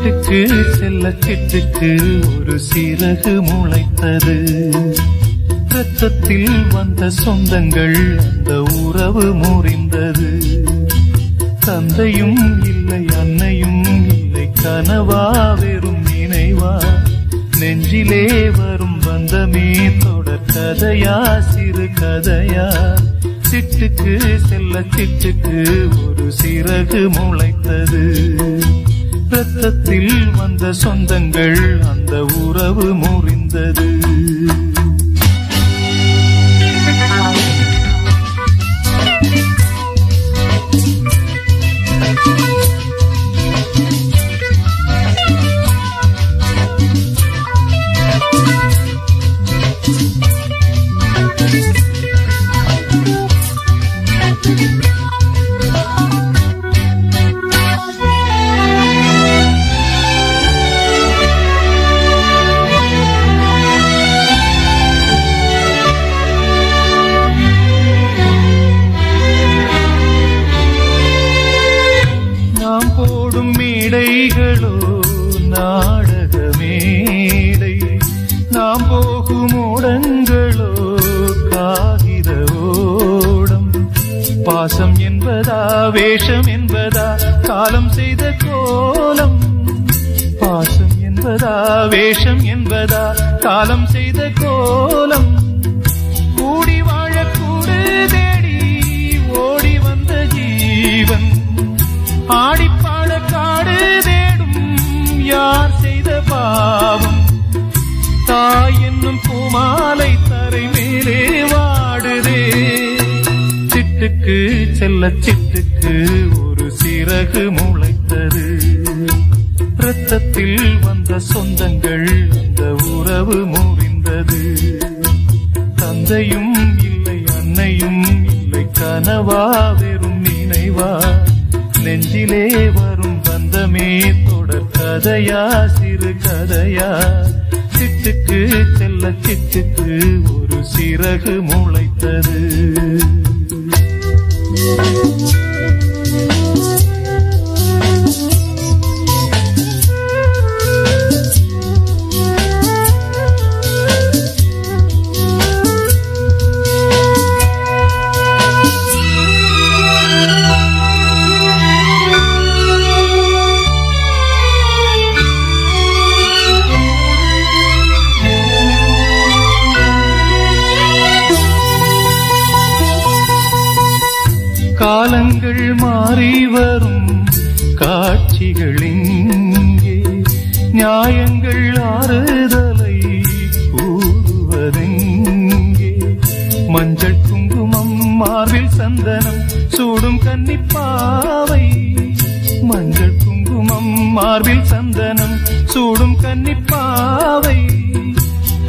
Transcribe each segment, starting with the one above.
சிட்டுக்கு செல்ல சிட்டுக்கு ஒரு சிறகு முளைத்தது. ரத்தத்தில் வந்த சொந்தங்கள் அந்த உறவு முறிந்தது. தந்தையும் இல்லை அன்னையும் இல்லை கனவா வெறும் நினைவா நெஞ்சிலே வரும் பந்தமே தொடர் கதையா சிறு கதையா. சிட்டுக்கு செல்ல சிட்டுக்கு ஒரு சிறகு முளைத்தது. ரத்தத்தில் வந்த சொந்தங்கள் அந்த உறவு முறிந்தது. மேடைகளோ நாடக மேடை, நாம் போகும் ஓடங்களோ காகித ஓடம். பாசம் என்பதா வேஷம் என்பதா காலம் செய்த கோலம். பாசம் என்பதா வேஷம் என்பதா காலம் செய்த கோலம். கூடி வாழக்கூடு தேடி ஓடி வந்த ஜீவன் ஆடிப்பாட காடு தேடும் யார் செய்த பாவம். தாய் என்னும் பூமாலை தரை மேலே வாடுதே. சிட்டுக்கு செல்ல சிட்டுக்கு ஒரு சிறகு முளைத்தது. ரத்தத்தில் வந்த சொந்தங்கள் அந்த உறவு முறிந்தது. தந்தையும் இல்லை அன்னையும் இல்லை கனவா வெறும் நினைவா நெஞ்சிலே வரும் பந்தமே தொடர் கதையா சிறு கதையா. சிட்டுக்கு செல்ல சிட்டுக்கு ஒரு சிறகு முளைத்தது. காலங்கள் மாறி வரும் காட்சிகள் இங்கே. நியாயங்கள் ஆறுதலை கூறுவதெங்கே. மஞ்சள் குங்குமம் மார்பில் சந்தனம் சூடும் கன்னிப்பாவை. மஞ்சள் குங்குமம் மார்பில் சந்தனம் சூடும் கன்னிப்பாவை.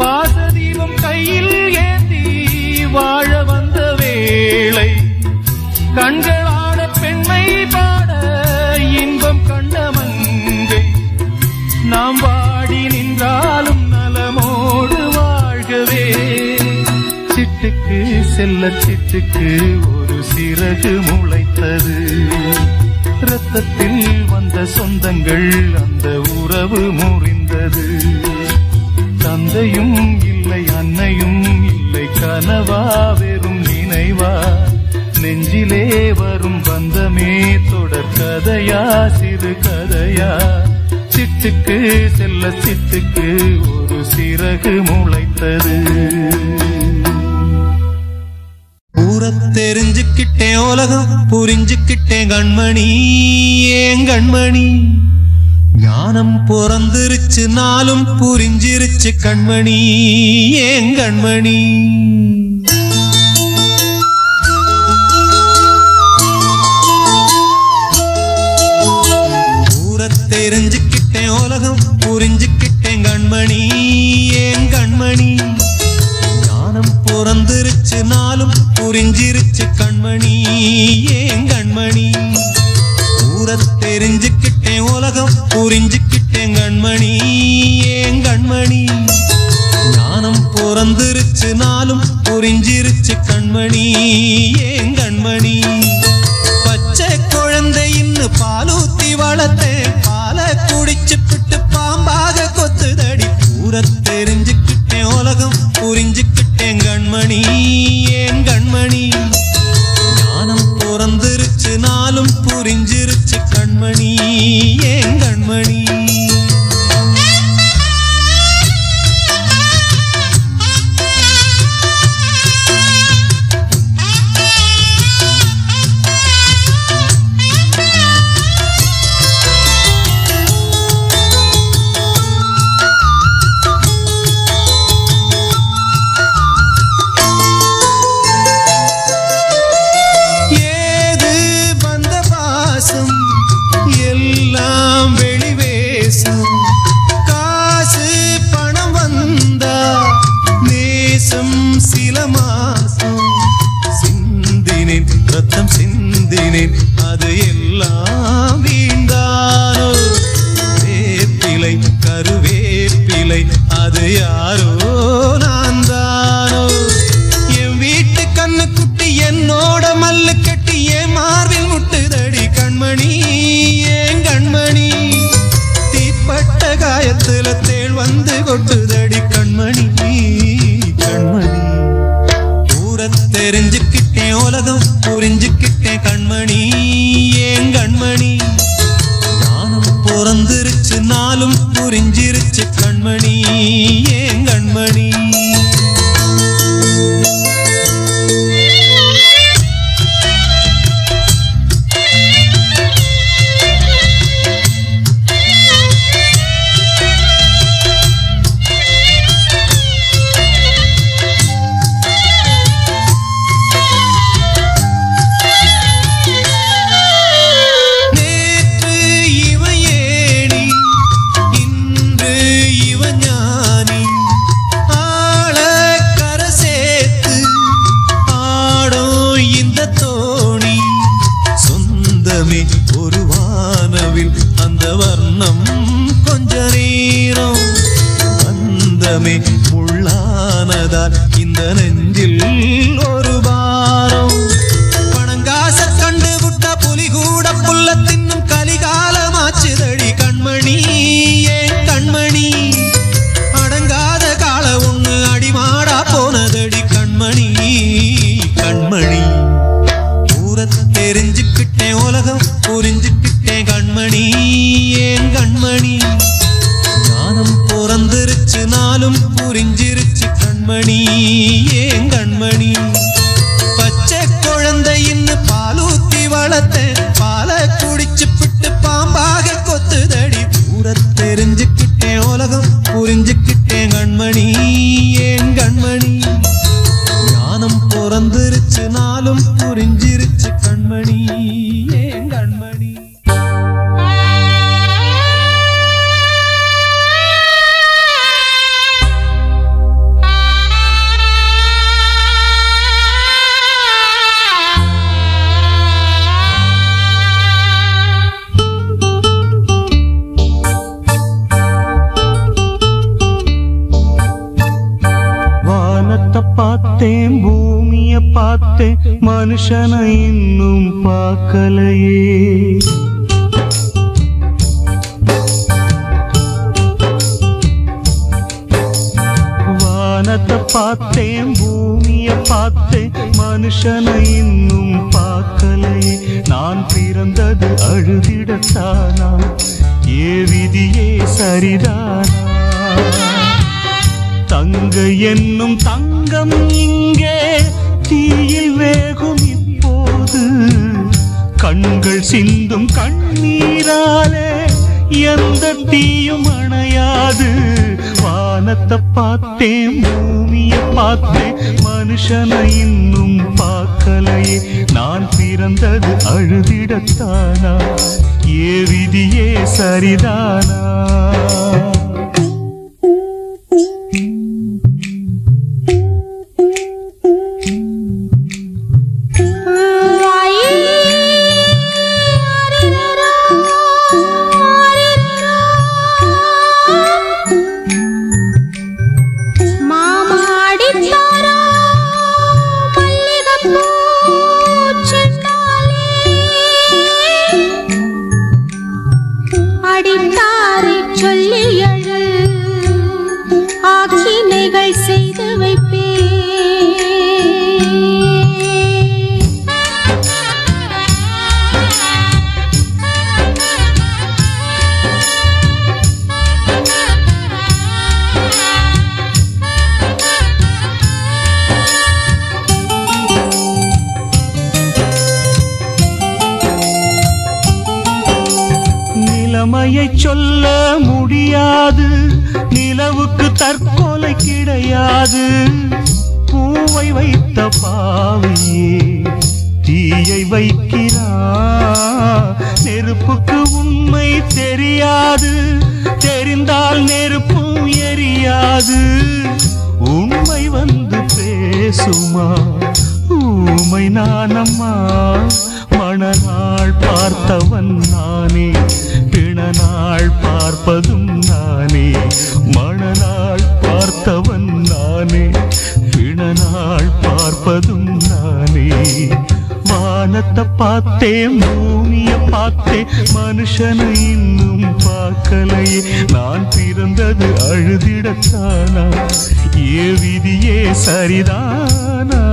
பாசதீபம் கையில் ஏந்தி வாழ வந்த வேளை. கண்களான பெண்மை பாட இன்பம் கண்ட மங்கை. நாம் வாடி நின்றாலும் நலமோடு வாழ்கவே. சிட்டுக்கு செல்ல சிட்டுக்கு ஒரு சிறகு முளைத்தது. ரத்தத்தில் வந்த சொந்தங்கள் அந்த உறவு முறிந்தது. தந்தையும் இல்லை அன்னையும் இல்லை கனவா வெறும் நினைவா நெஞ்சிலே வரும் பந்தமே தொடர் கதையா சிறு கதையா. சிட்டுக்கு செல்ல சிட்டுக்கு ஒரு சிறகு முளைத்தது. ஊரை தெரிஞ்சுக்கிட்டேன் உலகம் புரிஞ்சுக்கிட்டேன் கண்மணி ஏன் கண்மணி. ஞானம் பிறந்திருச்சு நாளும் புரிஞ்சிருச்சு கண்மணி ஏன் கண்மணி. தெரிஞ்சுக்கிட்டேன் உலகம் புரிஞ்சுக்கிட்டேன் கண்மணி ஏன் கண்மணி. ஞானம் பிறந்திருச்சு நாளும் புரிஞ்சிருச்சு கண்மணி ஏன் கண்மணி. ஊரை தெரிஞ்சுக்கிட்டேன் உலகம் புரிஞ்சுக்கிட்டேன் கண்மணி ஏன் கண்மணி. ஞானம் பிறந்திருச்சு நாளும் புரிஞ்சிருச்சு கண்மணி ஏன் கண்மணி. பச்சை குழந்தை இன்னும் பாலூத்தி வளர்த்தேன் பாலை குடிச்சு உன்னை தெரிஞ்சுக்கிட்டேன் உலகம் புரிஞ்சுக்கிட்டேன் கண்மணி ஏன் கண்மணி ஞானம் பிறந்திருச்சு நாளும் புரிஞ்சிருச்சு கண்மணி ஏன் கண்மணி ரத்தம் சிந்தினேன் அது எல்லாம் வீண்டானோ வேப்பிலை கருவேப்பிலை அது யாரோ நான் தானோ என் வீட்டு கண்ணு குட்டி என்னோட மல்லு கட்டி என் மார்பில் முட்டுதடி கண்மணி ஏன் கண்மணி தீப்பட்ட காயத்துல தேள் வந்து கொட்டுதடி கண்மணி கண்மணி தெரிஞ்சுக்கிட்டேன் உலகம் புரிஞ்சுக்கிட்டேன் கண்மணி ஏன் கண்மணி ஞானம் பிறந்திருச்சு நாளும் புரிஞ்சிருச்சு கண்மணி ஏன் கண்மணி ஒரு வானவில் அந்த வர்ணம் கொஞ்ச நேரம் வந்தமே முள்ளானதால் இந்த நெஞ்சில் ஒரு பாரம் பணங்காச கண்டு விட்ட புலி கூட புல்ல தின்னும் கலிகாலமாச்சுதடி கண்மணி ஏன் கண்மணி அடங்காத கால ஒண்ணு அடிமாடா போனதடி கண்மணி கண்மணி தெரிஞ்சுக்கிட்டேன் உலகம் புரிஞ்சுக்கிட்டேன் கண்மணி ஏன் கண்மணி ஞானம் பிறந்திருச்சு நாளும் புரிஞ்சிருச்சு கண்மணி ஏன் கண்மணி பச்சை குழந்தை இன்னும் பாலூத்தி வளர்த்தேன் பாலை குடிச்சு பிட்டு பாம்பாக கொத்துதடி பூர தெரிஞ்சுக்கிட்டேன் உலகம் புரிஞ்சுக்கிட்டேன் கண்மணி ஏன் கண்மணி ஞானம் பிறந்திருச்சு நாளும் புரிஞ்சிருச்சு கண்மணி ஏன் கண்மணி பார்த்தேன் பூமிய பார்த்தேன் மனுஷனை இன்னும் பார்க்கலையே வானத்தை பார்த்தேன் பூமிய பார்த்தேன் மனுஷனை இன்னும் பார்க்கலையே நான் பிறந்தது அழுதிடத்தானா ஏ விதியே சரிதானா தங்க என்னும் தங்கம் இங்கே தீயில் வேகும் இப்போது கண்கள் சிந்தும் கண்ணீராலே எந்த தீயும் அணையாது வானத்தை பார்த்தேன் பூமியை பார்த்தேன் மனுஷனை இன்னும் பார்க்கலையே நான் பிறந்தது அழுதிடத்தானா ஏ விதியே சரிதானா மாலை செய்து வைப்பேன். நிலைமையை சொல்ல முடியாது, நிலவுக்கு தற்கொலை கிடையாது. பூவை வைத்த பாவையே தீயை வைக்கிறார். நெருப்புக்கு உண்மை தெரியாது, தெரிந்தால் நெருப்பும் எரியாது. உண்மை வந்து பேசுமா, ஊமை நானம்மா. மணநாள் பார்த்தவன் நானே, பிணநாள் பார்ப்பதும் நானே. மணநாள் பார்த்தவன் நானே, பிணநாள் பார்ப்பதும் நானே. வானத்தை பார்த்தேன், பூமிய பார்த்தேன், மனுஷனை இன்னும் பார்க்கலையே. நான் பிறந்தது அழுதிடத்தானா, ஏ விதியே சரிதானா?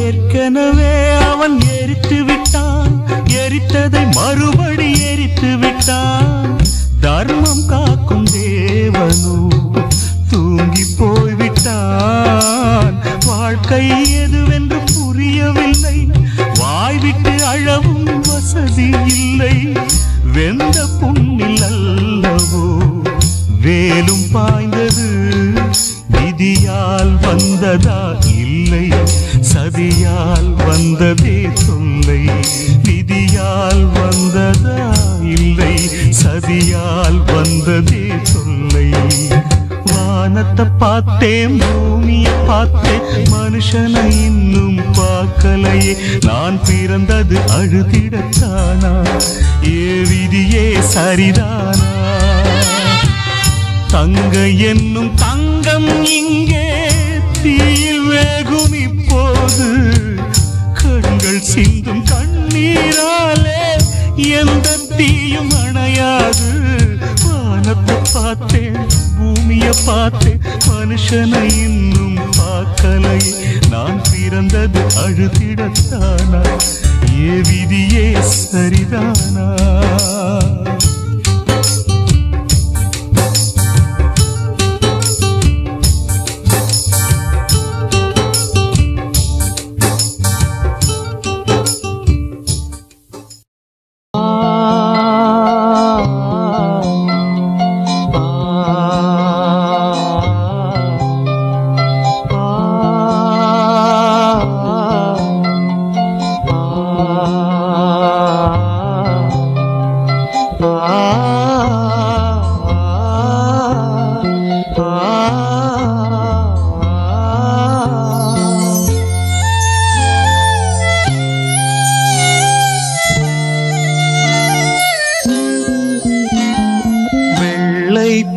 ஏற்கனவே அவன் எரித்து விட்டான், எரித்ததை மறுபடி எரித்து விட்டான். தர்மம் காக்கும் தேவனோ தூங்கி போய்விட்டான். வாழ்க்கை எதுவென்று புரியவில்லை, வாய்விட்டு அழவும் வசதி இல்லை. வெந்த புண்ணில் அல்லவோ வேலும் பாய்ந்தது, விதியால் வந்ததா இல்லை, சதியால் வந்ததே தொல்லை. விதியால் வந்ததா இல்லை, சதியால் வந்ததே தொல்லை. வானத்தை பார்த்தேன், பூமிய பார்த்தேன், மனுஷனை இன்னும் பார்க்கலையே. நான் பிறந்தது அழுதிடத்தானா, ஏ விதியே சரிதானா? தங்க என்னும் தங்கம் இங்கே தீயில் வேகும் இப்போது. கண்கள் சிந்தும் கண்ணீராலே எந்த தீயும் அணையாது. வானத்தை பார்த்தேன், பூமிய பார்த்தேன், மனுஷனை இன்னும் பார்க்கலை. நான் பிறந்தது அழுதிடத்தானா, ஏ விதியே சரிதானா?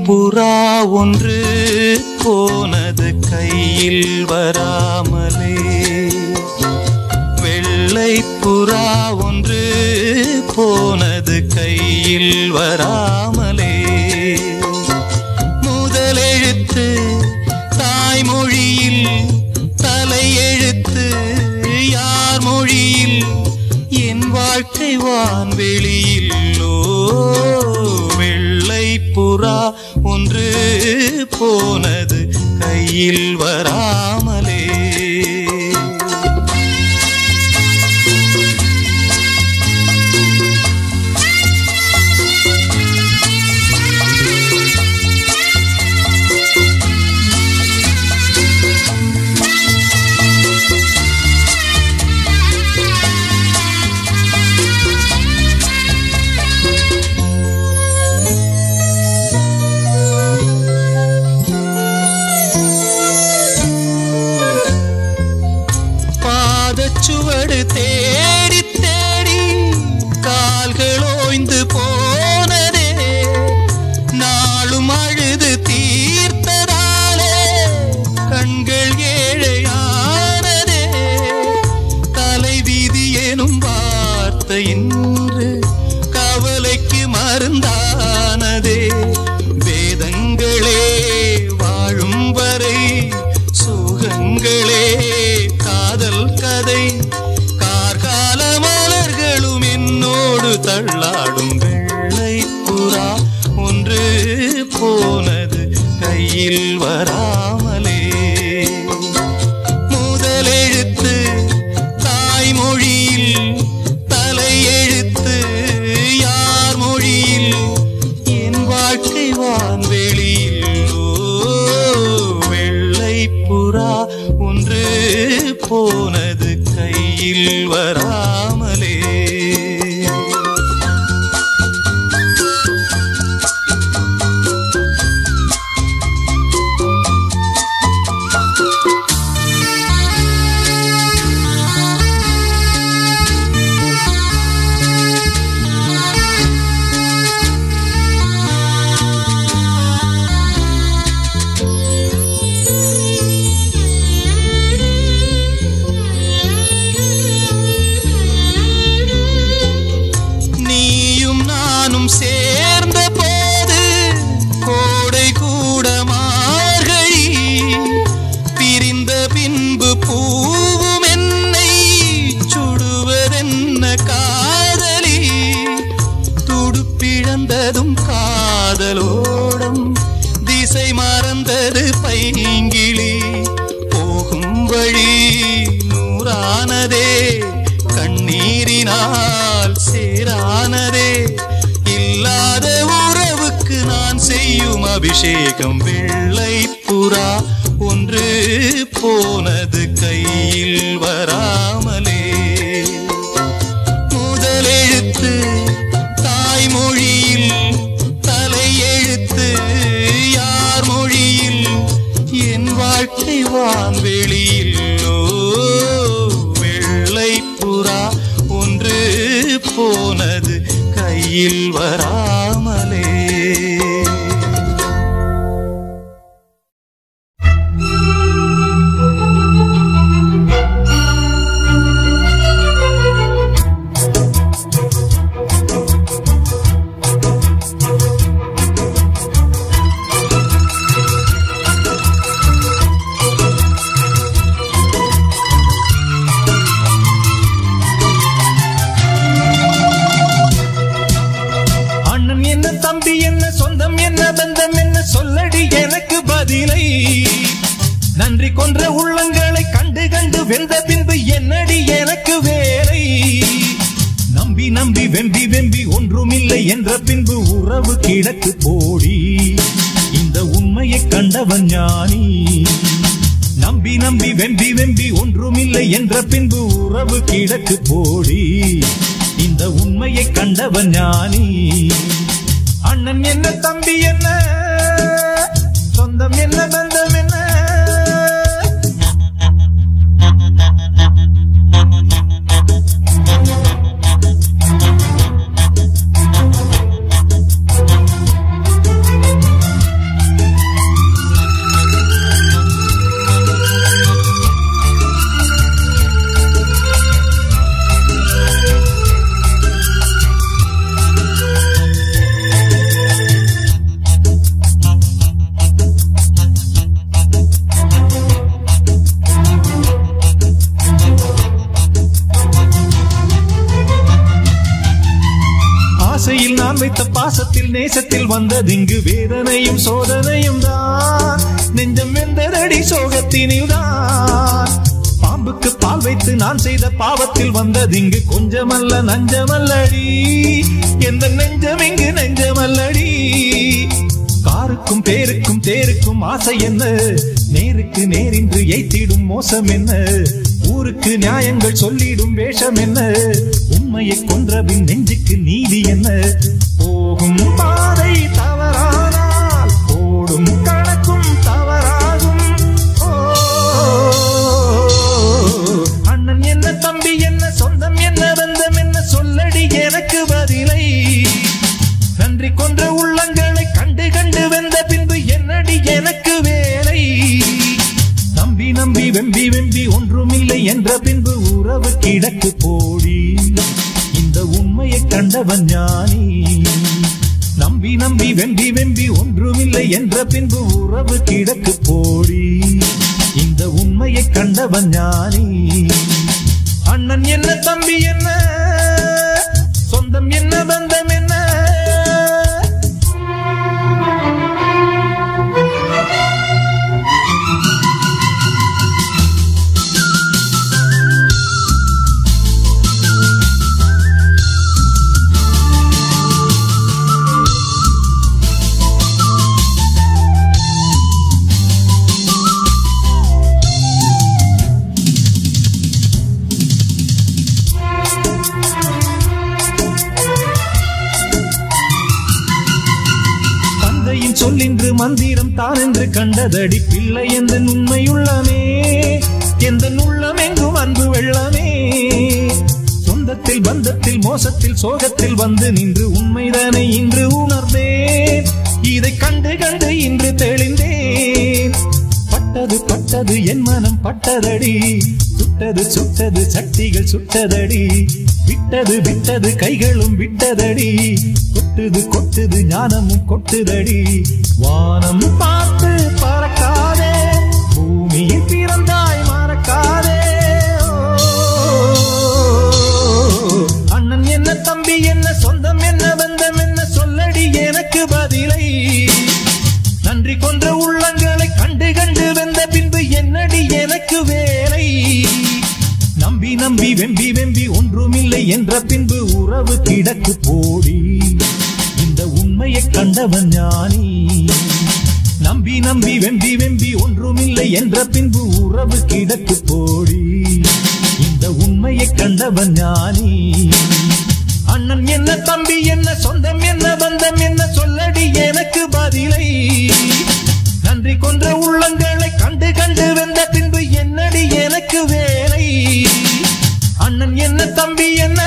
புறா ஒன்று போனது கையில் வராமலே. வெள்ளை புறா ஒன்று போனது கையில் வராமலே. முதலெழுத்து தாய்மொழியில், தலையெழுத்து யார் மொழியில்? என் வாழ்க்கை வான்வெளியில்லோ. வெள்ளை புறா ஒன்று போனது கையில் வராமலே. மருந்தானதே வேதங்களே வாழும் வரை சுகங்களே காதல் கதை கார்கால மலர்களும் என்னோடு தள்ளாடும் வெள்ளை புறா ஒன்று போனது கையில் வராமலே முதலெழுத்து தாய்மொழியில் தலையெழுத்து யார் மொழியில் என் வாழ்க்கை வான்வெளியில் வெள்ளை புறா ஒன்று போனது கையில் வராமலே சேர்ந்த போது கோடை கூட மார்கழி பிரிந்த பின்பு பூவும் என்னை சுடுவதென்ன காதலி துடுப்பிழந்ததும் காதலோடம் திசை மறந்தது பைங்கிளி போகும் வழி நூறானதே கண்ணீரினால் சேரானதே இல்லாத உறவுக்கு நான் செய்யும் அபிஷேகம் வெள்ளை புறா ஒன்று போனது கையில் வராமலே முதலெழுத்து தாய்மொழியில் தலையெழுத்து யார் மொழியில் என் வாழ்க்கை வான்வெளியில் வெள்ளை புறா ஒன்று போனது கையில் வராமலே தம்பி என்ன சொந்தம் என்ன பந்தம் என்ன சொல்லடி எனக்கு பதிலை நன்றி கொன்ற உள்ளங்களை கண்டு கண்டு வெந்த பின்பு என்னடி எனக்கு வேலை நம்பி நம்பி வெம்பி வெம்பி ஒன்றுமில்லை என்ற பின்பு உறவு கிடக்கு போடி இந்த உண்மையை கண்டவன் ஞானி நம்பி நம்பி வெம்பி வெம்பி ஒன்றுமில்லை என்ற பின்பு உறவு கிடக்கு போடி இந்த உண்மையை கண்டவன் ஞானி அண்ணன் என்ன தம்பி என்ன சொந்தம் என்ன பந்தம் என்ன ஆசையில் நான் வைத்த பாசத்தில் நேசத்தில் வந்ததிங்கு வேதனையும் சோதனையும் தான் நெஞ்சம் வெந்ததடி சோகத்தினில் தான் பாம்புக்கு பால் வைத்து நான் செய்த பாவத்தில் வந்ததிங்கு கொஞ்சமல்ல நஞ்சமல்லடி எந்த நெஞ்சம் இங்கு நெஞ்சமல்லடி காருக்கும் பேருக்கும் தேருக்கும் ஆசை என்ன நேருக்கு நேரின்று எய்த்திடும் மோசம் என்ன ஊருக்கு நியாயங்கள் சொல்லிடும் வேஷம் என்ன உண்மையை கொன்றபின் நெஞ்சுக்கு நீதி என்ன போகும் பாதை தவறானால் ஓடும் கணக்கும் தவறாகும் அண்ணன் என்ன தம்பி என்ன சொந்தம் என்ன பந்தம் என்ன சொல்லடி எனக்கு பதிலை நன்றி கொன்ற உள்ளங்களை கண்டு கண்டு வெந்த பின்பு என்னடி எனக்கு வேலை நம்பி நம்பி வெம்பி வெம்பி ஒன்றுமில்லை என்ற பின்பு உறவு கிடக்கு போடி இந்த உண்மையை கண்டவன் ஞானி நம்பி வெம்பி வெம்பி ஒன்றுமில்லை என்ற பின்பு உறவு கிடக்கு போடி இந்த உண்மையை கண்டவன் ஞானி அண்ணன் என்ன தம்பி என்ன சொந்தம் என்ன பந்தம் என்ன சொல்லின்று மந்திரம் தான் என்று கண்டதடி பிள்ளை எந்த உண்மையுள்ளமே எந்த உள்ளம் எங்கும் அன்பு வெள்ளமே சொந்தத்தில் பந்தத்தில் மோசத்தில் சோகத்தில் வந்து நின்று உண்மைதானே இன்று உணர்ந்தேன் இதை கண்டு கண்டு இன்று தெளிந்தேன் பட்டது பட்டது என் மனம் பட்டதடி சுட்டது சுட்டது சக்திகள் சுட்டதடி விட்டது விட்டது கைகளும் விட்டதடி கொட்டுது கொட்டுது ஞானமும் கொட்டுதடி வானம் பார்த்து பறக்காதே பூமியில் பிறந்தாய் மறக்காதே அண்ணன் என்ன தம்பி என்ன சொந்தம் என்ன பந்தம் என்ன சொல்லடி எனக்கு பதிலை நன்றி கொன்ற உள்ளங்களை கண்டு கண்டு வெந்த பின்பு என்னடி எனக்கு வேலை நம்பி நம்பி வெம்பி வெம்பி ஒன்றுமில்லை என்ற பின்பு உறவு கிடக்கு போடி இந்த உண்மையை கண்டவன் ஞானி நம்பி நம்பி வெம்பி வெம்பி ஒன்றுமில்லை என்ற பின்பு உறவு கிடக்கு போடி இந்த உண்மையை கண்டவன் ஞானி அண்ணன் என்ன தம்பி என்ன சொந்தம் என்ன பந்தம் என்ன சொல்லடி எனக்கு பதிலை நன்றி கொன்ற உள்ளங்களை கண்டு கண்டு வெந்த பின்பு என்னடி எனக்கு வேலை அண்ணன் என்ன தம்பி என்ன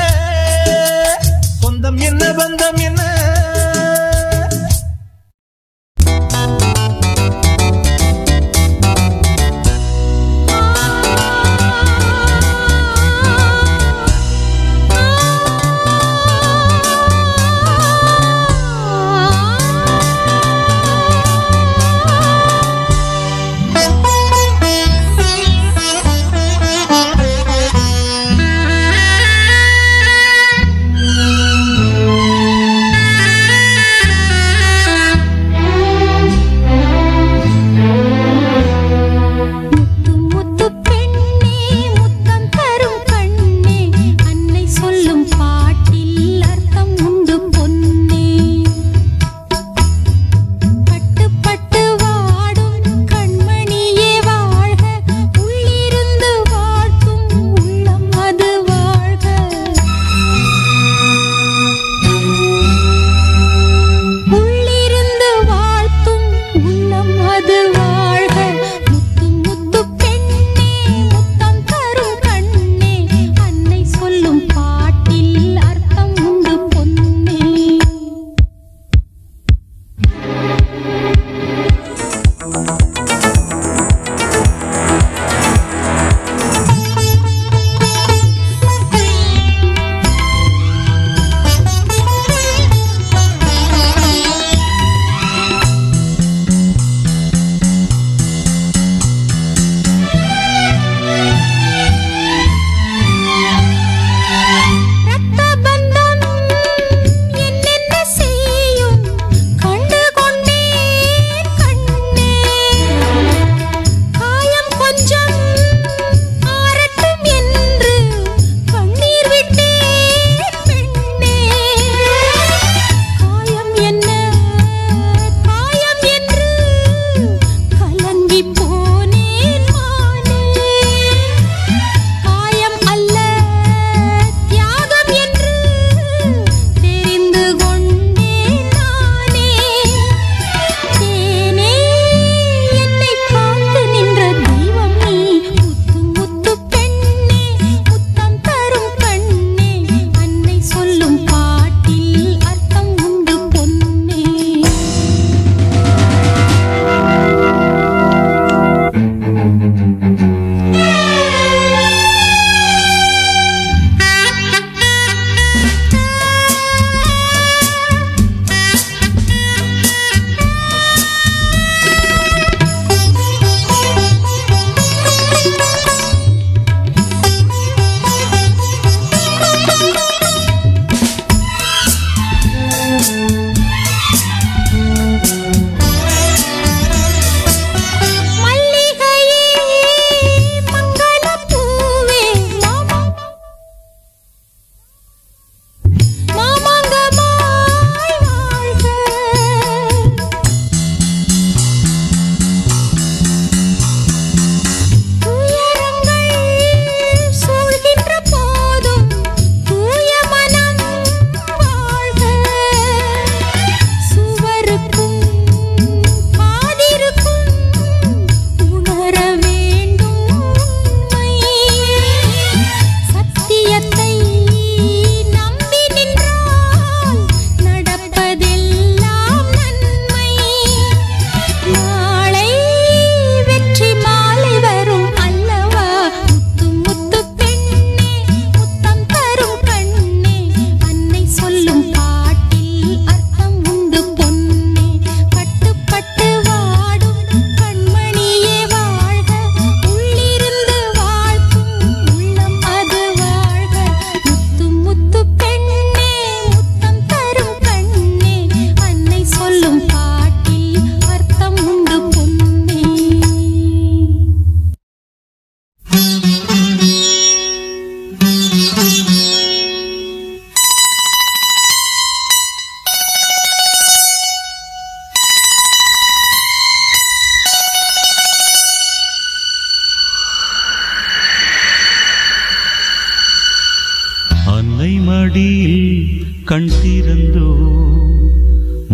சொந்தம் என்ன பந்தம் என்ன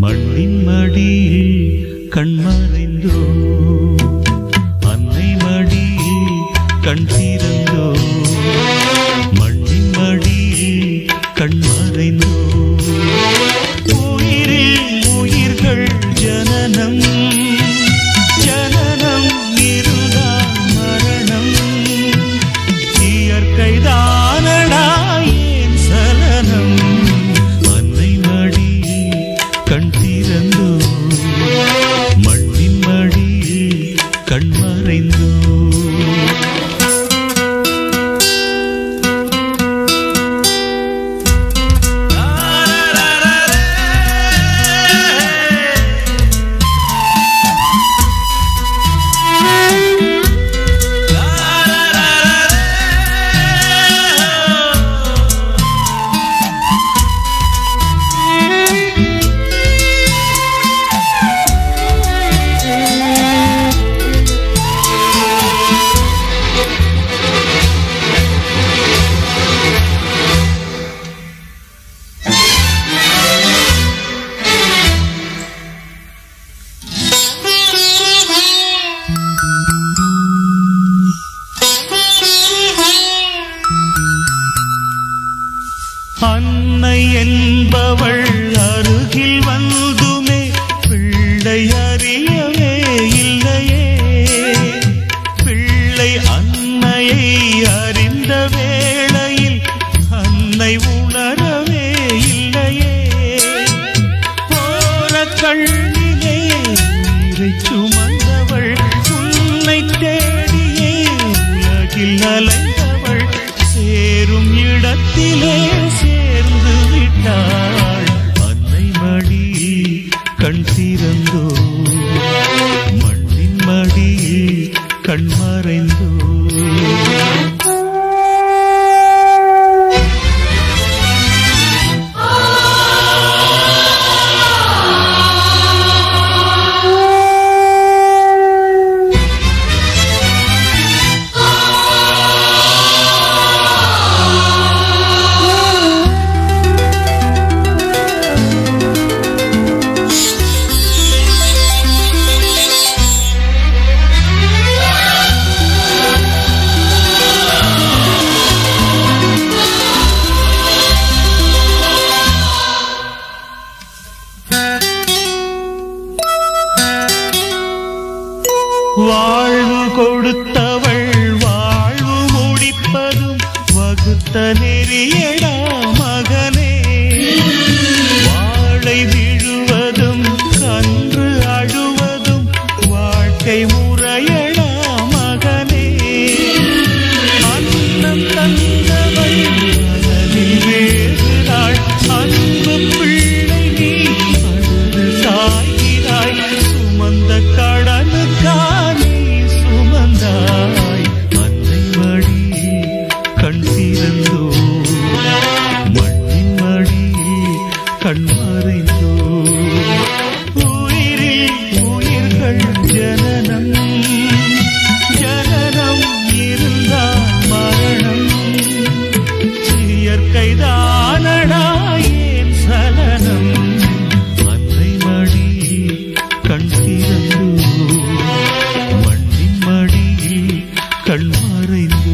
மண்ணின் மடியில் கண்மறைந்தோ அன்னை மடியில் கண் திறந்தோ மண்ணின் மடியில் கண்மறைந்தோ உயிரில் உயிர்கள் ஜனனம் ஜனனம் இருதான் மரணம் இயற்கைதானடா ஏன் சலனம் அன்னை மடியில் கண் திறந்தோ மண்ணின் மடியில் கண்மறைந்தோ அன்னை என்பவள் அருகில் வந்துமே பிள்ளை அறியவே இல்லையே பிள்ளை அன்னையை அறிந்த வேளையில் அன்னை உணரவே இல்லையே போற கண்ணிலே உயிரை சுமந்தவள் உன்னை தேடியே உலகில் அலைந்தவள் சேரும் இடத்திலே சேர்ந்து விட்டாள் அன்னை மடியில் கண் திறந்தோ மண்ணின் மடியில் கண் மறைந்தோ வாழ்வு கொடுத்தவள் வாழ்வு முடிப்பதும் வகுத்த நெறியடா மகனே வாழை விழுவதும் கன்று அழுவதும் வாழ்க்கை முறையடா மகனே அன்னம் தந்தவள் மனதில் வேகிறாள் அன்பு பிள்ளை நீ அழுது சாய்கிறாய் சுமந்த கடனுக்கானே சுமந்தாய் அன்னை மடியில் கண் திறந்தோ மண்ணின் மடியில் கண் மறைந்தோ உயிரில் உயிர்கள் ஜனனம் ஜனனம் இருந்தால் மரணம் இயற்கைதானடா ஏன் சலனம் அன்னை மடியில் கண் திறந்தோ மண்ணின் மடியில் கண் மறைந்தோ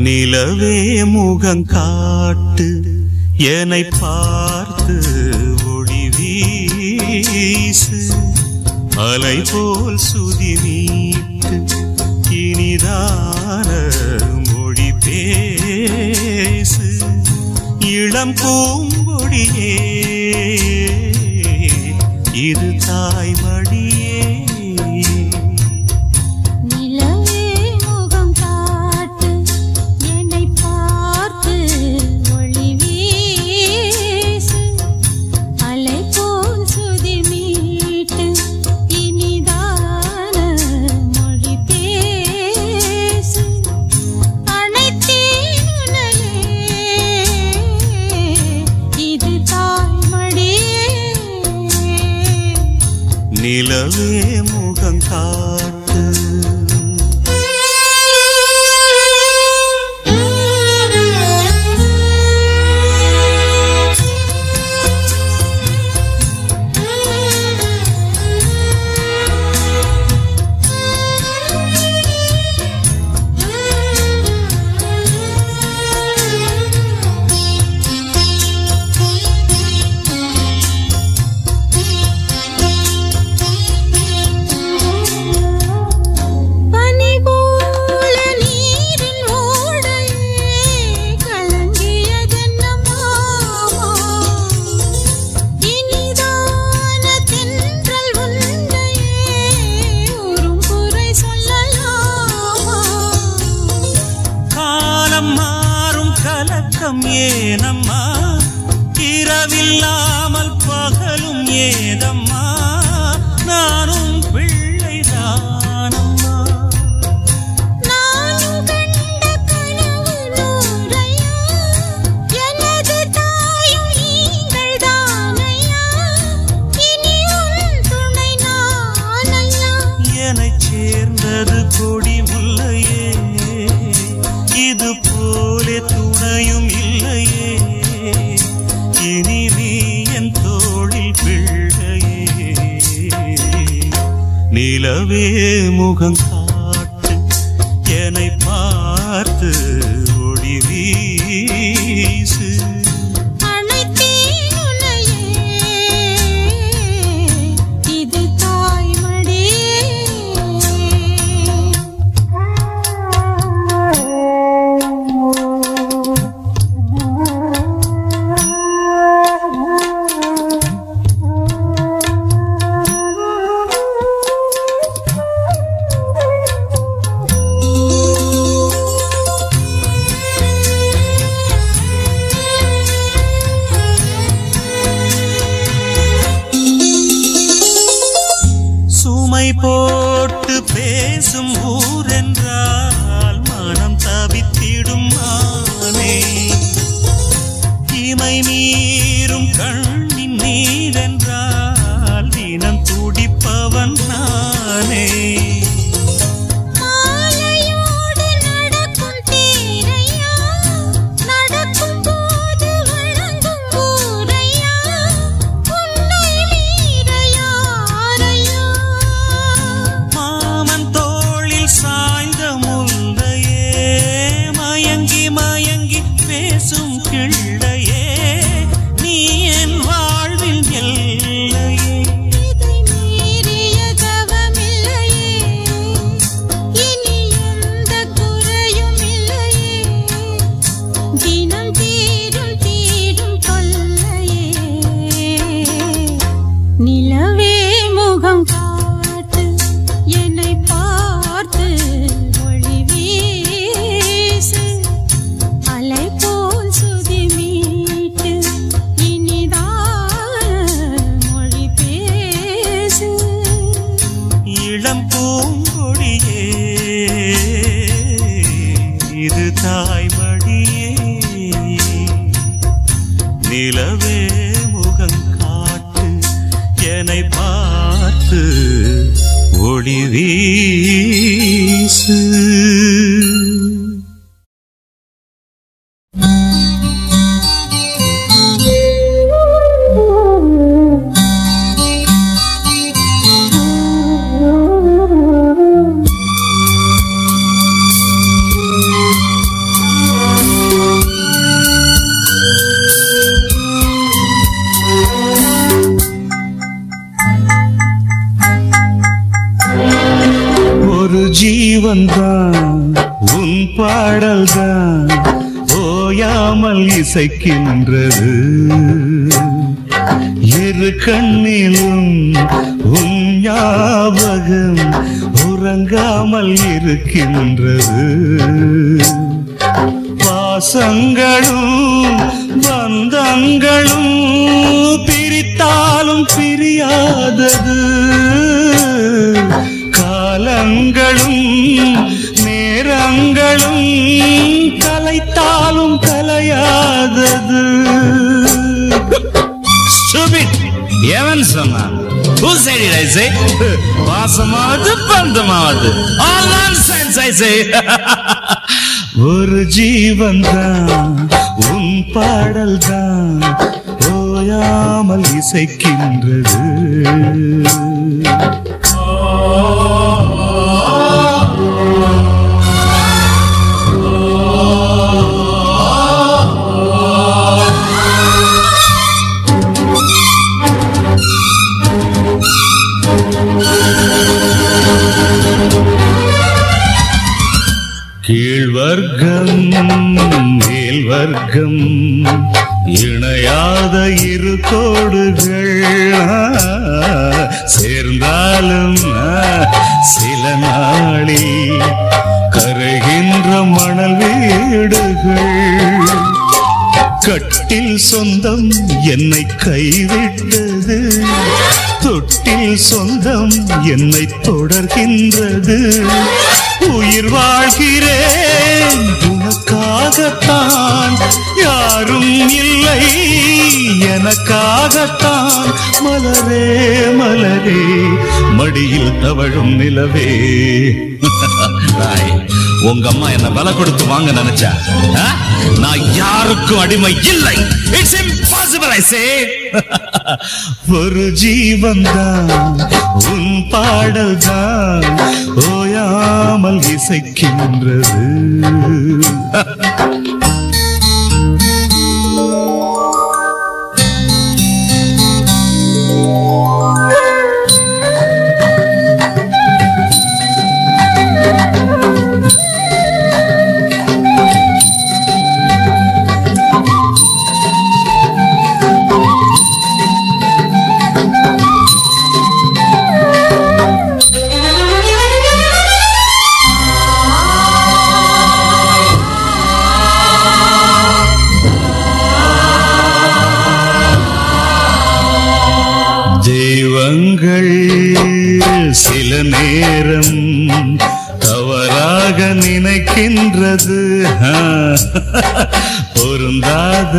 நிலவே முகம் காட்டு என்னை பார்த்து ஒளி வீசு அலை போல் சுதி நீட்டு இனிதான மொழி பேசு இளம் பூங்கொடியே இது தாய்மடியே அலை நிலவே முகம் காட்டு. ஏனம்மா இரவில்லாமல் பகலும் ஏதம்மா நானும் பிள்ளைதானம்மா. நானும் கண்ட கனவு நூறையா எனது தாயும் நீங்கள் தானையா இனி உன் துணை நானையா. என்னைச் சேர்ந்தது கொடி முல்லையே இது போலே துணையும் இல்லையே இனி நீ என் தோளில் பிள்ளையே. நிலவே முகம் காட்டு என்னை பார்த்து ஒளி வீசு. அனைத்தேன் உன்னையே இது தாய்மடியே. சுமை போட்டு பேசும் ஊரென்றால் மனம் தவித்திடும் மானே. இமை மீறும் கண்ணின் நீரென்றால் தினம் துடிப்பவன் நானே. மாலையோடு நடக்கும் தேரையா நடக்கும் போது வணங்கும் ஊரையா உன்னை மீற யாரையா. மாமன் தோளில் சாய்ந்த முல்லையே மயங்கி மயங்கி பேசும் கிள்ளையே நீ என் வாழ்வில் எல்லையே. இதை மீறிய தவமில்லையே இனி எந்த குறையும் இல்லையே. தினம் தீரும் தீரும் தொல்லையே. நிலவே முகம் காட்டு என்னை பார்த்து ஒளி வீசு. அலை போல் சுதி மீட்டு இனிதான மொழி பேசு. இளம் பூங்கொடியே இது தாய்மடியே. நிலவே முகம் காட்டு என்னை பார்த்து ஒளி வீசு. ஒரு ஜீவன்தான் உன் பாடல்தான் ஓயாமல் இசைக்கின்றது. இரு கண்ணிலும் உன் ஞாபகம் உறங்காமல் இருக்கின்றது. பாசங்களும் பந்தங்களும் பிரித்தாலும் பிரியாதது. காலங்களும் நேரங்களும் கலைத்தாலும் கலையாதது. Stupid. எவன் சொன்னான்? Who said it, I say? பாசமாவது பந்தமாவது. All nonsense, I say. ஒரு ஜீவன் தான் உன் பாடல் தான் ஓயாமல் இசைக்கின்றது. கீழ்வர்க்கம் மேல் வர்க்கம் இணையாத இரு கோடுகள் சேர்ந்தாலும் சில நாளில் கரைகின்ற மணல் வீடுகள். கட்டில் சொந்தம் என்னை கைவிட்டது, தொட்டில் சொந்தம் என்னை தொடர்கின்றது. உயிர் வாழ்கிறேன் உனக்காகத்தான், யாரும் இல்லை எனக்காகத்தான். மலரே மலரே மடியில் தவழும் நிலவே. உங்க அம்மா என்ன விலை கொடுத்து வாங்க நினைச்சா? நான் யாருக்கும் அடிமை இல்லை. இட்ஸ் இம்பாசிபிள், ஐ சே. ஒரு ஜீவன் தான் உன் பாடல் தான் ஓயாமல் இசைக்கின்றது. தெய்வங்கள் சில நேரம் தவறாக நினைக்கின்றது. பொருந்தாத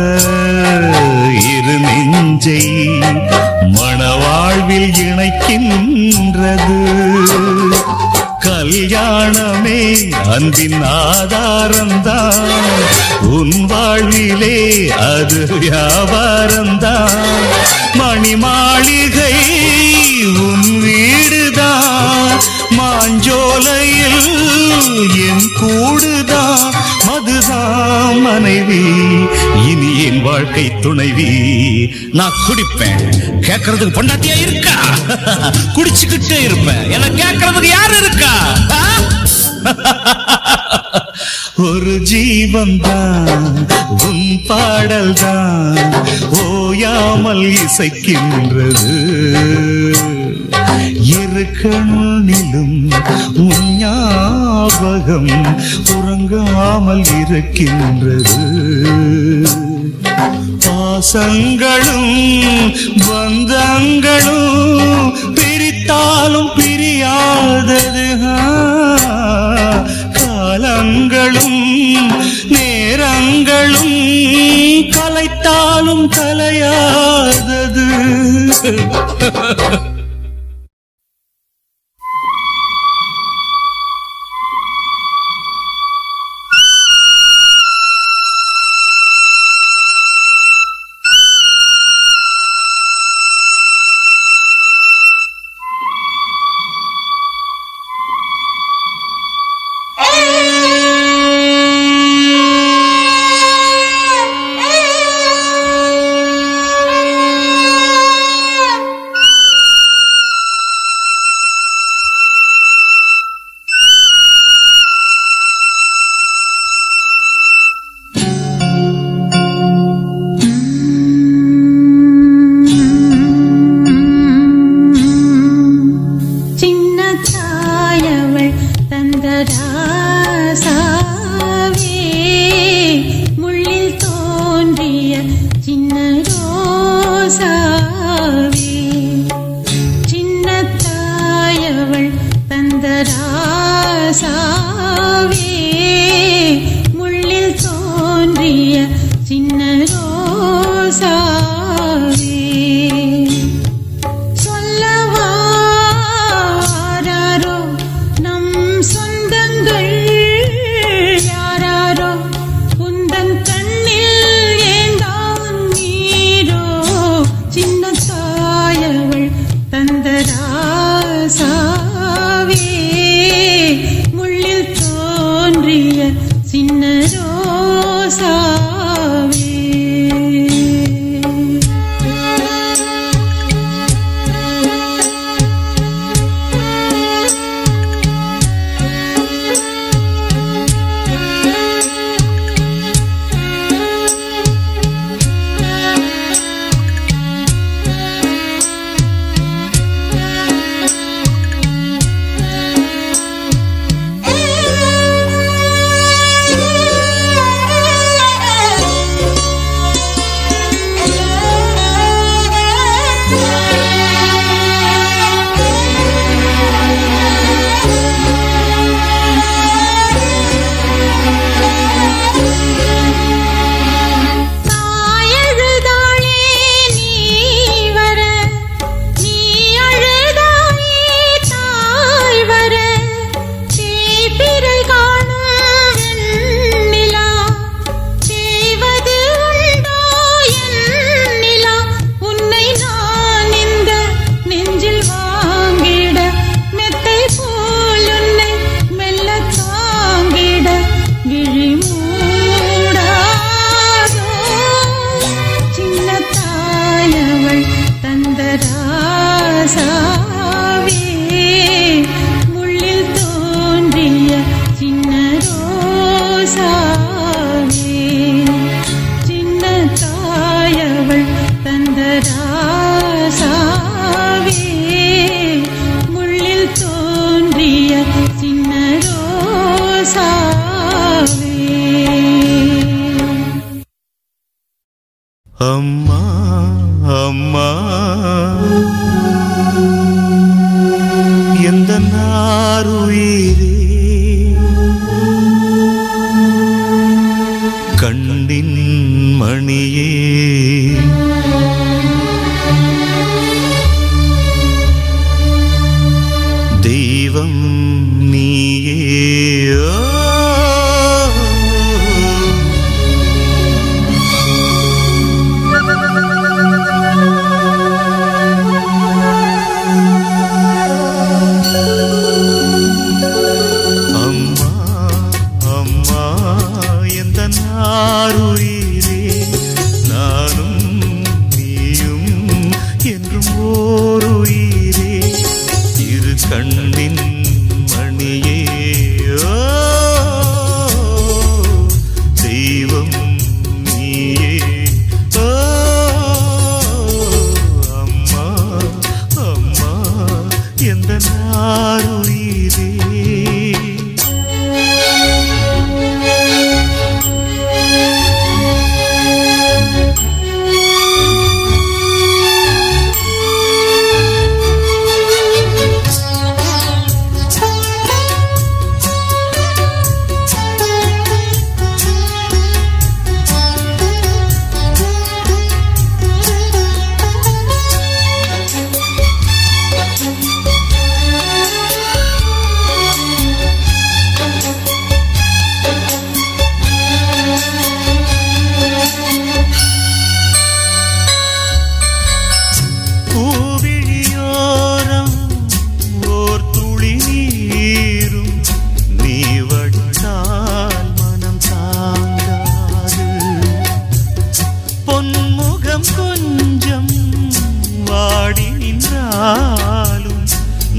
இரு நெஞ்சை மணவாழ்வில் இணைக்கின்றது. கல்யாணமே அன்பின் ஆதாரம்தான், உன் வாழ்விலே அது வியாபாரம்தான். மணி மாளிகை உன் வீடுதான், மாஞ்சோலையில் என் கூடுதான். மதுதான் மனைவி, இனி என் வாழ்க்கை துணைவி. நான் குடிப்பேன், கேட்கறதுக்கு பொண்டாட்டியா இருக்கா? குடிச்சுக்கிட்டே இருப்பேன், என கேட்கறதுக்கு யாரு இருக்கா? ஒரு ஜீவன் தான் உன் பாடல் தான் ஓயாமல் இசைக்கின்றது. இரு கண்ணிலும் உன் ஞாபகம் உறங்காமல் இருக்கின்றது. பாசங்களும் பந்தங்களும் பிரித்தாலும் பிரியாதது. காலங்களும் நேரங்களும் கலைத்தாலும் கலையாதது. ராசாவே முள்ளில் தோன்றிய சின்ன ரோசாவே சின்ன தாயவள் தந்த ராசாவே முள்ளில் தோன்றிய சின்ன ரோசாவே. அம்மா அம்மா எந்த நாருயிரே கண்ணின் மணியே தெய்வம் நீயே ஆருயிரே நானும் நீயும் என்றும் ஓருயிரே இரு கண்ணின் மணியே தெய்வம் நீயே அம்மா அம்மா எந்த ஆருயிரே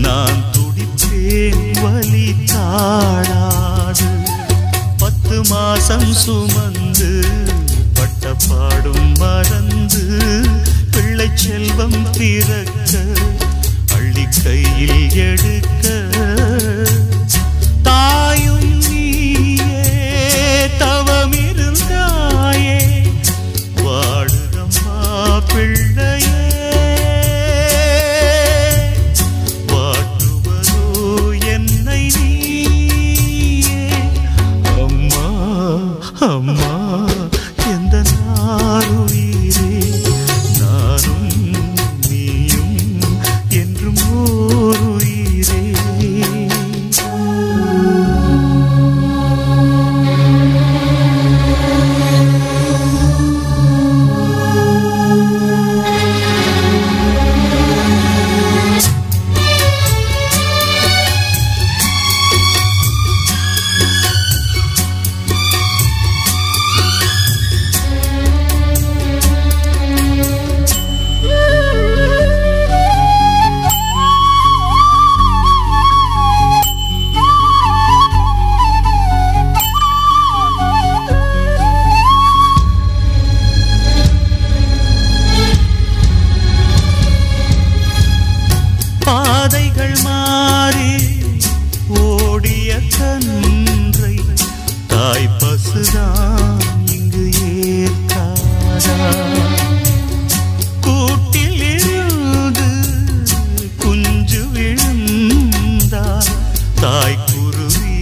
நான் துடிப்பேன் வலி தாழாது 10 மாசம் சுமந்து பட்ட பாடும் மறந்து பிள்ளை செல்வம் பிறக்க அள்ளி கையில் எடுக்க தாயும் நீயே தவமிருந்தாயே வாடுதம்மா பிள்ளையே அம்மா எந்த நாருயிரே நானும் நீயும் என்றும் ஓருயிரே பாதைகள் மாறி ஓடிய கன்றை தாய் பசுதான் இங்கு ஏற்காதா கூட்டில் இருந்து குஞ்சு விழுந்தார் தாய் குருவி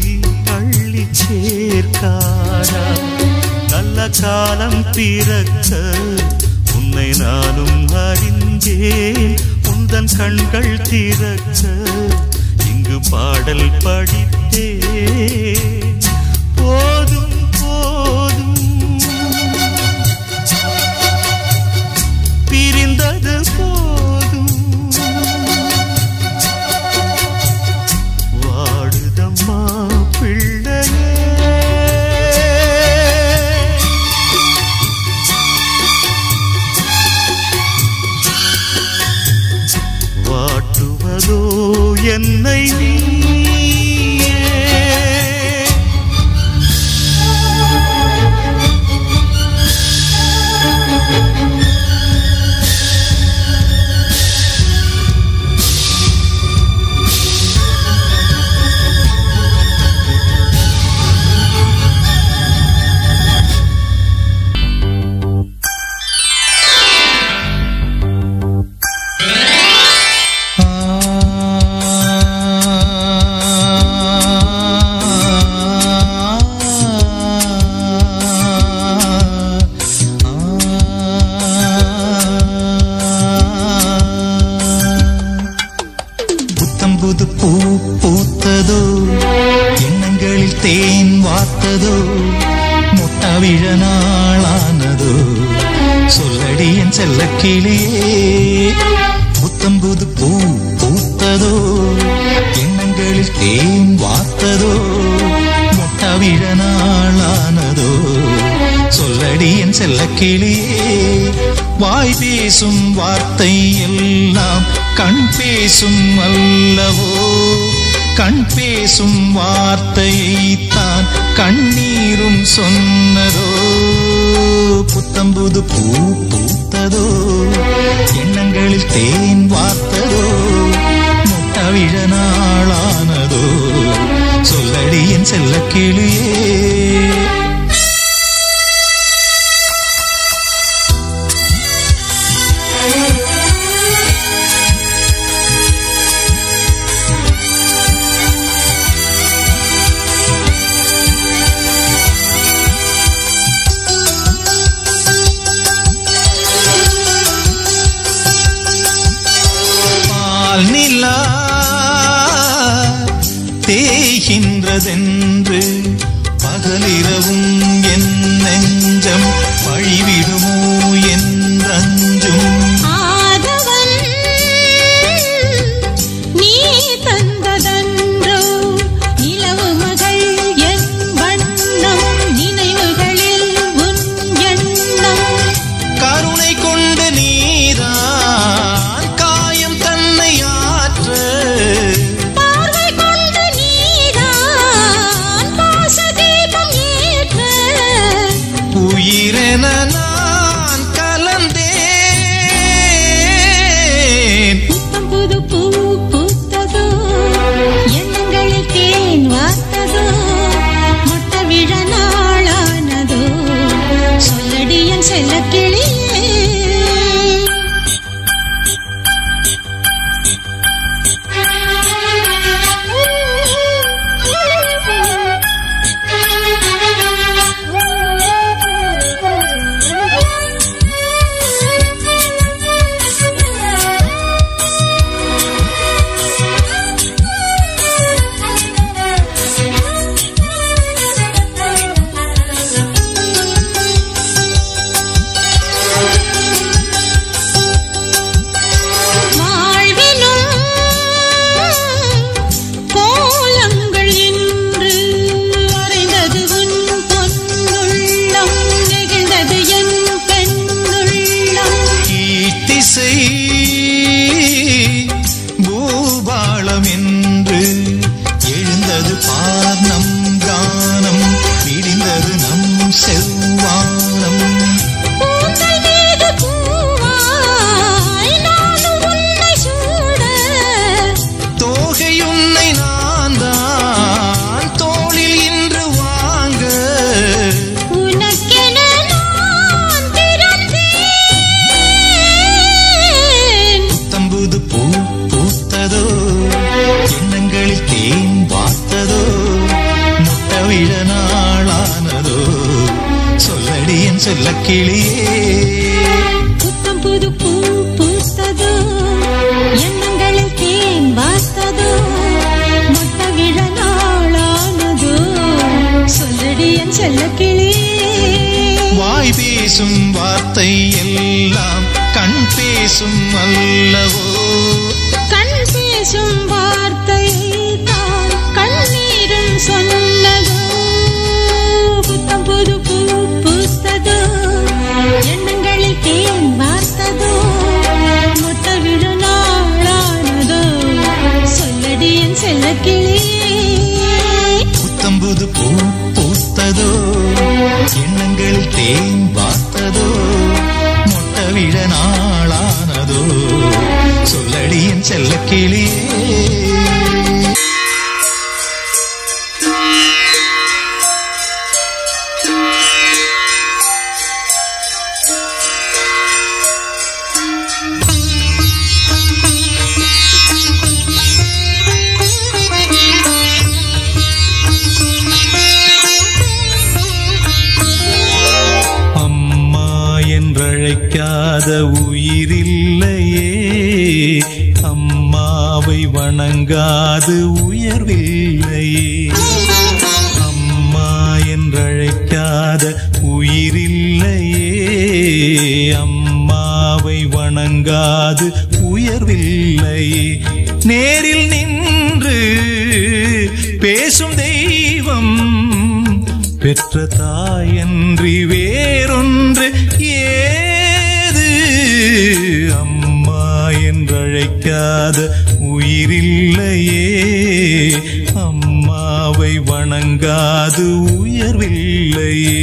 பள்ளி சேர்க்காதா நல்ல காலம் பிறக்க உன்னை நானும் அறிந்தேன் உந்தன் கண்கள் திறக்க இங்கு பாடல் படித்தேன் போதும் போதும் பிரிந்தது போதும் வாடுதம்மா பிள்ளையே என்னை புது பூ பூத்ததோ, எண்ணங்களில் தேன் வார்த்ததோ, முட்டவிழ நாளானதோ, சொல்லடி என் செல்ல கிளியே. புத்தம் புது பூ பூத்ததோ, எண்ணங்களில் தேன் வார்த்ததோ, முட்டவிழ நாளானதோ, சொல்லடி என் செல்ல கிளியே. வாய் பேசும் வார்த்தை எல்லாம் கண் பேசும் அல்லவோ, கண் பேசும் வார்த்தையைத்தான் கண்ணீரும் சொன்னதோ. புத்தம்புது பூ பூத்ததோ, எண்ணங்களில் தேன் வார்த்ததோ, முட்டவிழ நாளானதோ, சொல்லடி என் செல்ல கிளியே. நிலா தேய்கின்றதென்று பகலிரவும் என் நெஞ்சம் வழிவிடுமோ என்றஞ்சும். ஆதவன் நீ தந்ததன்றோ நிலவு மகள் என் வண்ணம், நினைவுகளில் உன் எண்ணம். கருணை கொண்டு நீதான் காயம் தன்னை ஆற்ற, பார்வை கொண்டு நீதான் பாசதீபம் ஏற்ற. உயிரென நான் கலந்தேன். புத்தம் புது பூ பூத்ததோ, எண்ணங்களில் தேன் வார்த்ததோ, முட்டவிழ நாளானதோ, சொல்லடி என் செல்ல கிளியே. பூபாளம் என்று எழுந்தது பார் நம் கானம், விடிந்தது நம் செவ்வானம். தோகை உன்னை நான் தான் தோளில் இன்று வாங்க, உனக்கென நான் பிறந்தேன். புத்தம்புது பூ பூத்ததோ, எண்ணங்களில் தேன் வார்த்ததோ, முட்டவிழ நாளானதோ, சொல்லடி என் செல்ல கிளியே. புத்தம் புது பூ பூத்ததோ, எண்ணங்களில் தேன் வார்த்ததோ, முட்டவிழ நாளானதோ, சொல்லடி என் செல்ல கிளியே. வாய் பேசும் வார்த்தை எல்லாம் கண் பேசும் அல்லவோ, கண் பேசும் வார்த்தை தான் கண்ணீரும் சொன்னதோ. புத்தம் புது பூ பூத்ததோ, எண்ணங்களில் தேன் வார்த்ததோ, முட்டவிழ நாளானதோ, சொல்லடி புத்தம்புது பூ பூத்ததோ எண்ணங்களில் தேன் பார்த்ததோ மொட்டை விழ நாளானதோ சொல்லடி என் செல்ல கிளியே. என்றழைக்காத உயிரில்லையே, அம்மாவை வணங்காது உயர்வில்லையே. அம்மா என்றழைக்காத உயிரில்லையே, அம்மாவை வணங்காது உயர்வில்லையே. நேரில் நின்று பேசும் தெய்வம் பெற்ற தாயன்றி வேறொன்று ஏது. அம்மா என்றழைக்காத உயிரில்லையே, அம்மாவை வணங்காது உயர்வில்லையே.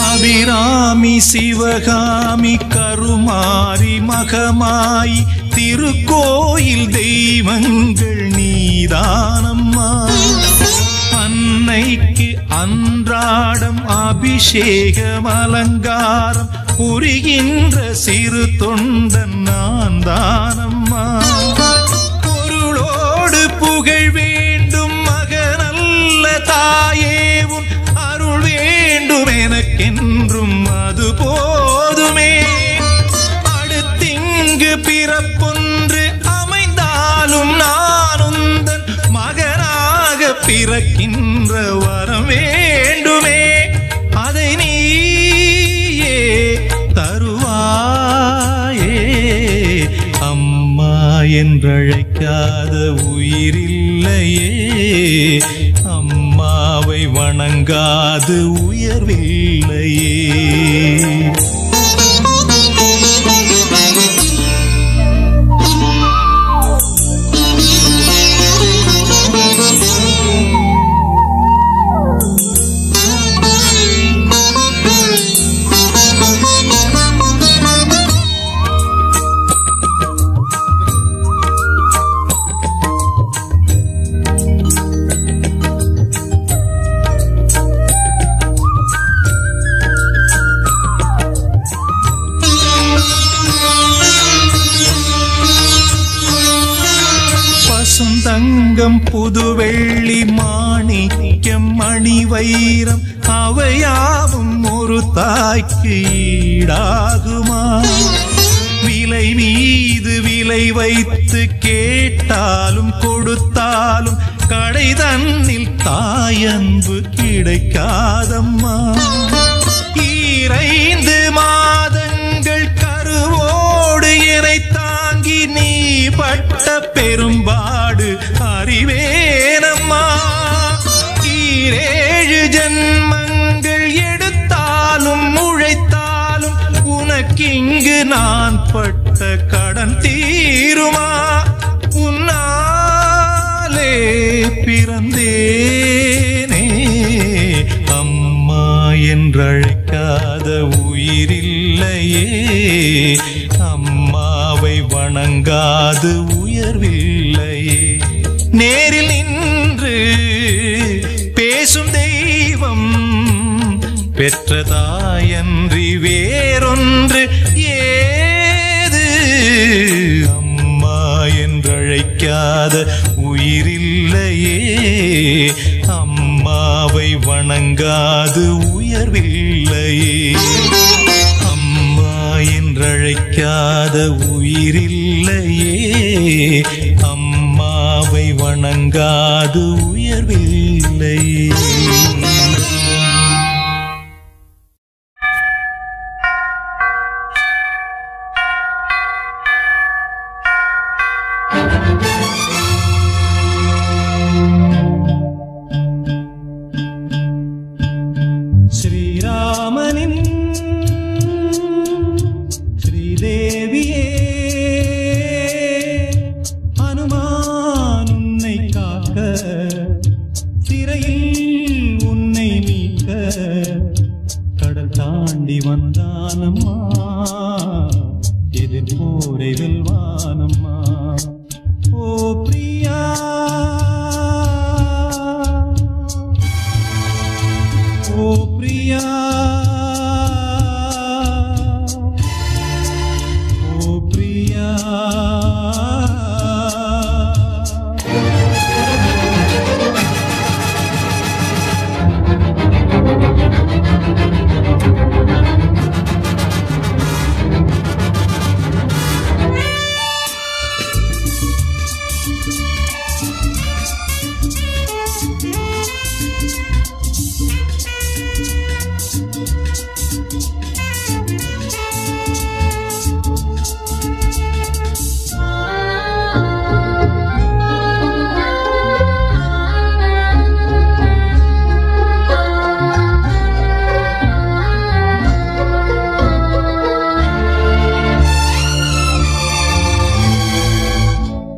அபிராமி சிவகாமி கருமாரி மகமாயி திருக்கோயில் தெய்வங்கள் நீதானம்மா. அன்னைக்கு அன்றாடம் அபிஷேகம் அலங்காரம் புரிகின்ற சிறு தொண்டன் நான் தானம்மா. பொருளோடு புகழ் வேண்டும் மகனல்ல தாயேவும் அருள் வேண்டும் எனக்கென்றும் அது போதுமே. அடுத்திங்கு பிறப்பொன்று அமைந்தாலும் நான் உந்தன் மகனாக பிறக்கின்ற வரம் வேண்டுமே. அதை நீயே தருவாயே. அம்மா என்றழைக்காத உயிரில்லையே, அம்மாவை வணங்காது உயர்வில்லையே. தங்கம் புதுவெள்ளி மாணிக்கம் மணி வைரம் அவையாவும் ஒரு தாய்க்கு ஈடாகுமா? விலை மீது விலை வைத்து கேட்டாலும் கொடுத்தாலும் கடை தன்னில் தாயன்பு கிடைக்காதம்மா. 2 மாதங்கள் கருவோடு என்னை தாங்கி நீ பட்ட பெரும்பாடு அறிவேனம்மா. 7 ஜன்மங்கள் எடுத்தாலும் உழைத்தாலும் உனக்கிங்கு நான் பட்ட கடன் தீருமா? உன்னாலே பிறந்தேனே. அம்மா என்றழைக்காத உயிரில்லையே, அம்மாவை வணங்காது உயர்வில்லையே. நேரில் நின்று பேசும் தெய்வம் பெற்ற தாயன்றி வேறொன்று ஏது. அம்மா என்றழைக்காத உயிரில்லையே, அம்மாவை வணங்காது உயர்வில்லையே. அம்மா என்றழைக்காத உயிரில்லையே, அம்மா அம்மாவை வணங்காது உயர்வில்லை. ஸ்ரீராமனின் ஸ்ரீதேவியே அனுமான் உன்னை காக்க சிறையில் உன்னை மீட்க கடல் தாண்டி வந்தானம்மா எதிர்போரை வெல்வானம்மா. ஓ பிரியா ஓ பிரியா ஓ பிரியா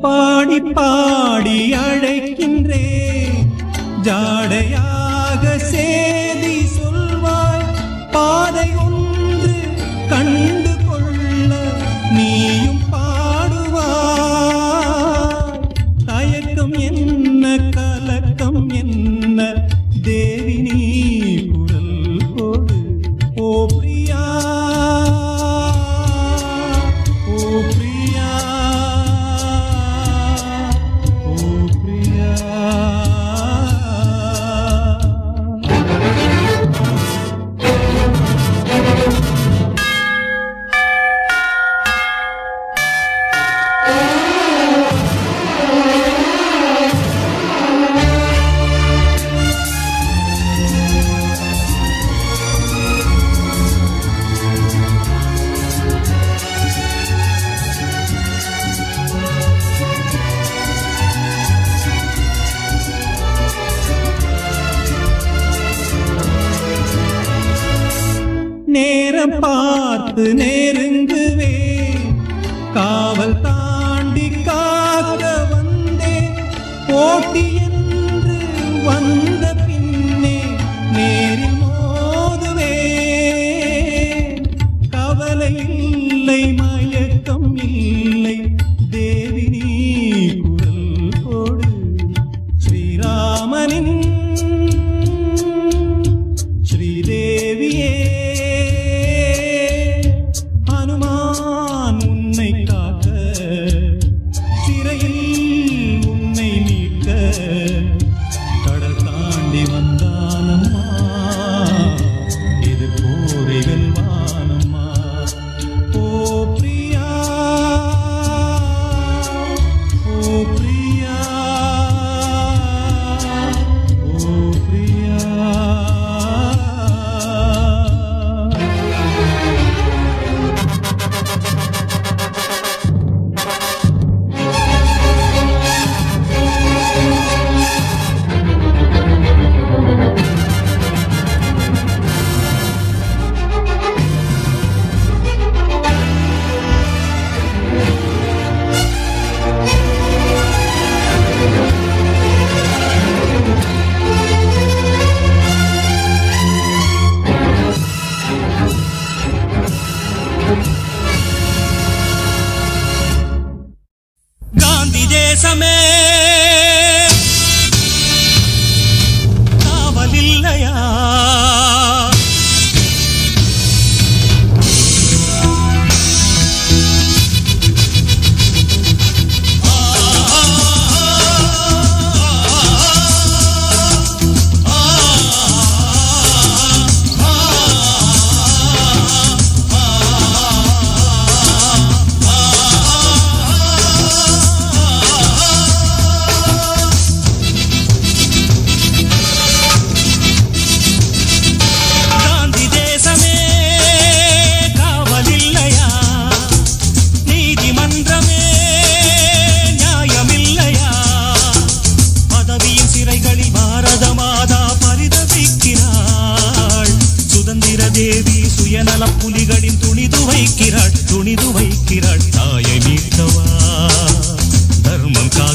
பாடி பாடி அழைக்கின்றேன் ஜாடையாக சேதி சொல்வாய். பாதை ஒன்று கண்டு கொள்ள நீயும் பாடுவாய். தயக்கம் என்ன கலக்கம் என்ன தேவி நீ குரல் கொடு. ஓ பிரியா ஓ பிரியா ஓ பிரியா. நேரம் பார்த்து நெருங்குவே காவல் தாண்டி காக்க வந்தே. போட்டி என்று வந்த பின்னே நேரில் மோதுவே. கவலை இல்லை மயக்கம் இல்லை தேவி நீ குரல் கொடு. ஸ்ரீராமனின் ஸ்ரீதேவியே அனுமான் உன்னை காக்க சிறையில் உன்னை மீட்க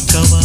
பார்க்கவா